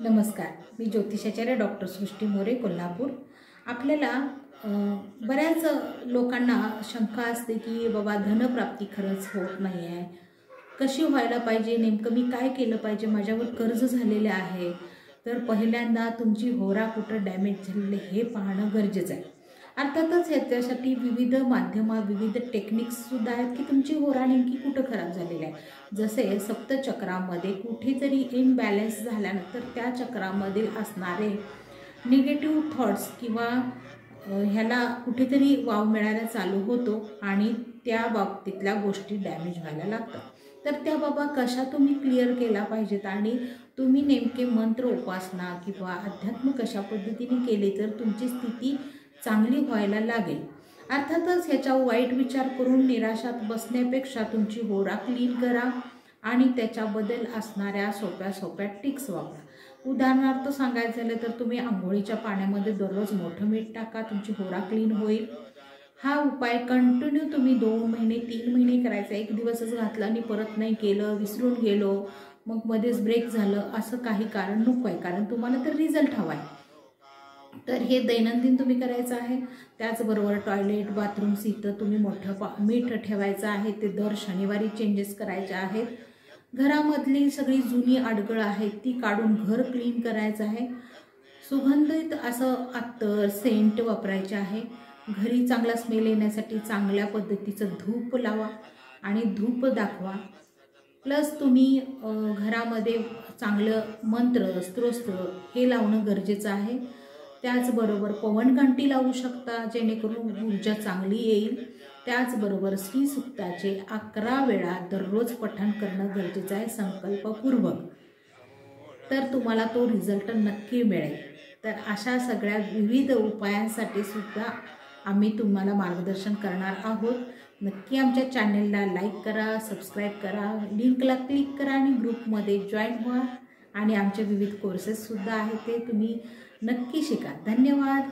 नमस्कार, मी ज्योतिषाचार्य डॉक्टर सृष्टी मोरे, कोल्हापूर। आपल्याला बऱ्याच लोकांना शंका असते की बाबा धनप्राप्ती खरंच होत नाही आहे, कशी व्हायला पाहिजे, नेमकं मी काय केलं पाहिजे, माझ्यावर कर्ज झालेले आहे। तर पहिल्यांदा तुमची होरा कुठं डॅमेज झालेली हे पाहणं गरजेचं आहे। अर्थातच ह्याच्यासाठी विविध माध्यमं, विविध टेक्निक्ससुद्धा आहेत की तुमची होरा नेमकी कुठं खराब झालेली आहे। जसे सप्तचक्रामध्ये कुठेतरी इनबॅलन्स झाल्यानंतर त्या चक्रामधील असणारे निगेटिव्ह थॉट्स किंवा ह्याला कुठेतरी वाव मिळायला चालू होतो आणि त्या बाबतीतल्या गोष्टी डॅमेज व्हायला लागतात। तर त्या बाबा कशा तुम्ही क्लिअर केला पाहिजेत आणि तुम्ही नेमके मंत्र उपासना किंवा अध्यात्म कशा पद्धतीने केले तर तुमची स्थिती चांगली व्हायला लागेल। अर्थातच ह्याचा वाईट विचार करून निराशात बसण्यापेक्षा तुमची होरा क्लीन करा आणि त्याच्याबद्दल असणाऱ्या सोप्या सोप्या टिक्स वापरा। उदाहरणार्थ सांगायचं झालं तर तुम्ही आंघोळीच्या पाण्यामध्ये दररोज मोठं मीठ टाका, तुमची होरा क्लीन होईल। हा उपाय कंटिन्यू तुम्ही 2 महिने 3 महिने करायचा। एक दिवसच घातला आणि परत नाही केलं, विसरून गेलो, मग मध्येच ब्रेक झालं, असं काही कारण नको आहे, कारण तुम्हाला तर रिझल्ट हवा आहे। तर हे दैनंदिन तुम्ही करायचं आहे। त्याचबरोबर टॉयलेट बाथरूम्स इथं तुम्ही मोठं मीठ ठेवायचं आहे, ते दर शनिवारी चेंजेस करायचे आहेत। घरामधली सगळी जुनी अडगळ आहे ती काढून घर क्लीन करायचं आहे। सुगंधित असं अत्तर सेंट वापरायचे आहे। घरी चांगला स्मेल येण्यासाठी चांगल्या पद्धतीचं धूप लावा आणि धूप दाखवा। प्लस तुम्ही घरामध्ये चांगलं मंत्र स्तोत्र हे लावणं गरजेचं आहे। त्याचबरोबर पवनघंटी लावू शकता जेणेकरून ऊर्जा चांगली येईल। त्याचबरोबर श्री सूक्ताचे 11 वेळा दररोज पठण करणं गरजेचं आहे संकल्पपूर्वक, तर तुम्हाला तो रिझल्ट नक्की मिळेल। तर अशा सगळ्या विविध उपायांसाठी सुद्धा आम्ही तुम्हाला मार्गदर्शन करणार आहोत। नक्की आमच्या चॅनलला लाईक करा, सबस्क्राईब करा, लिंकला क्लिक करा आणि ग्रुपमध्ये जॉईन व्हा आणि आमचे विविध कोर्सेस सुद्धा आहेत ते तुम्ही नक्की शिका। धन्यवाद।